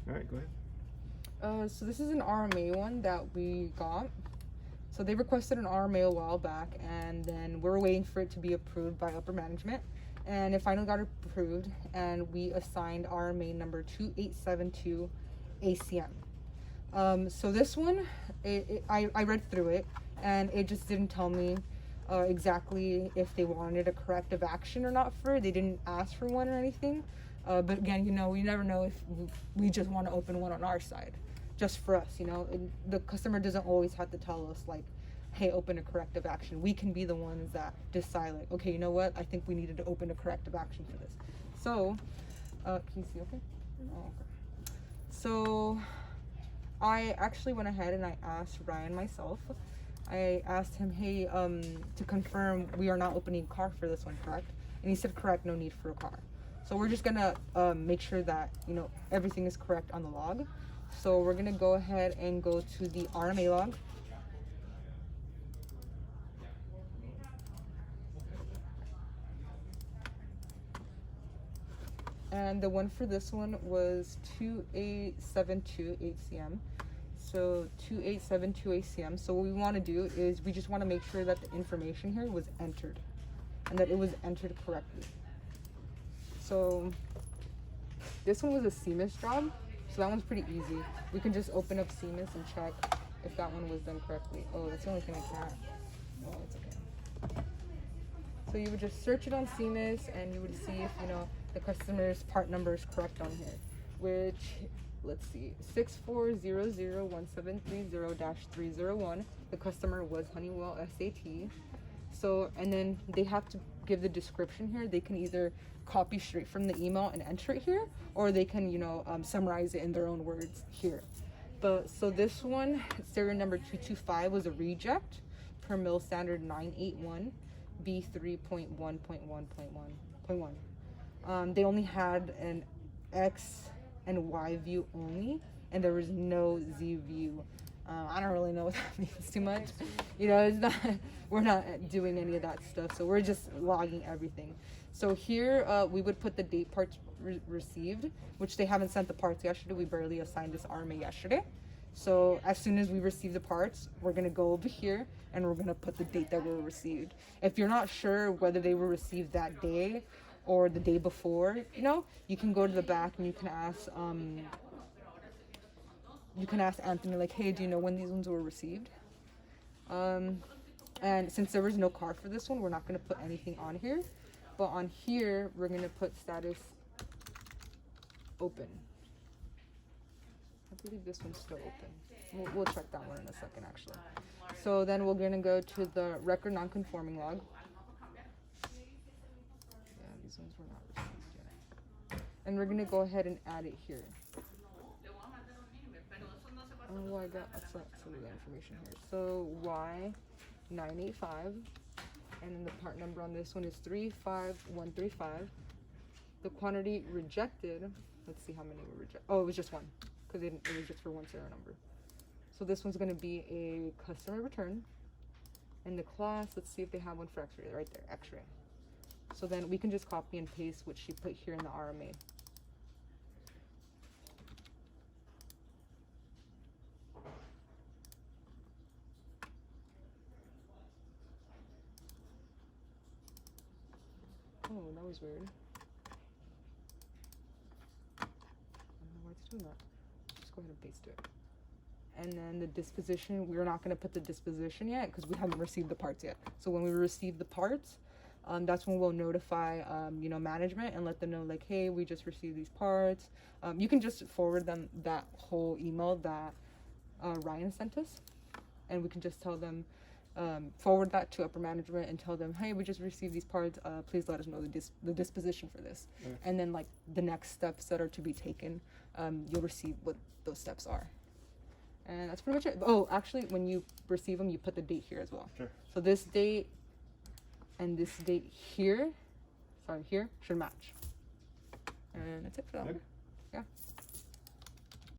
All right, go ahead. So this is an RMA one that we got. So they requested an RMA a while back, and then we're waiting for it to be approved by upper management. And it finally got approved, and we assigned RMA number 2872 ACM. So this one, I read through it, and it just didn't tell me exactly if they wanted a corrective action or not for it. They didn't ask for one or anything. But again, you know, we never know if we just want to open one on our side, just for us, you know. And the customer doesn't always have to tell us, like, hey, open a corrective action. We can be the ones that decide, like, okay, you know what? I think we needed to open a corrective action for this. So, can you see okay? Oh, okay. So, I actually went ahead and I asked Ryan myself. I asked him, hey, to confirm we are not opening a car for this one, correct? And he said, correct, no need for a car. So we're just gonna make sure that, you know, everything is correct on the log. So we're gonna go ahead and go to the RMA log. And the one for this one was 2872 ACM. So 2872 ACM. So what we want to do is we just want to make sure that the information here was entered and that it was entered correctly. So this one was a CMIS job, so that one's pretty easy. We can just open up CMIS and check if that one was done correctly. Oh, that's the only thing I can't. Oh, it's okay. So you would just search it on CMIS and you would see if, you know, the customer's part number is correct on here, which, let's see, 64001730-301. The customer was Honeywell SAT. So, and then they have to give the description here. They can either copy straight from the email and enter it here, or they can, you know, summarize it in their own words here. But so this one, serial number 225, was a reject per mill standard 981 B3.1.1.1.1. They only had an X and Y view only, and there was no Z view. I don't really know what that means too much. You know, it's not, we're not doing any of that stuff, so we're just logging everything. So here we would put the date parts received, which they haven't sent the parts yesterday. We barely assigned this RMA yesterday. So as soon as we receive the parts, we're gonna go over here and we're gonna put the date that were received. If you're not sure whether they were received that day or the day before, you know, you can go to the back and you can ask Anthony, like, hey, do you know when these ones were received? And since there was no car for this one, we're not gonna put anything on here. But on here, we're gonna put status open. I believe this one's still open. We'll check that one in a second, actually. So then we're gonna go to the record non-conforming log. Yeah, these ones were not received yet. And we're gonna go ahead and add it here. Oh, I got some of the information here. So Y985, and then the part number on this one is 35135. The quantity rejected, let's see how many were rejected. Oh, it was just one, because it was just for one serial number. So this one's going to be a customer return. And the class, let's see if they have one for X-ray, right there, X-ray. So then we can just copy and paste what she put here in the RMA. Oh, that was weird. I don't know why it's doing that. Just go ahead and paste it. And then the disposition, we're not going to put the disposition yet because we haven't received the parts yet. So when we receive the parts, that's when we'll notify, you know, management and let them know, like, hey, we just received these parts. You can just forward them that whole email that Ryan sent us, and we can just tell them, forward that to upper management and tell them, hey, we just received these parts. Please let us know the disposition for this. Okay. And then, like, the next steps that are to be taken, you'll receive what those steps are. And that's pretty much it. Oh, actually, when you receive them, you put the date here as well. Sure. So this date and this date here, sorry, here, should match. And that's it for that one. Yeah.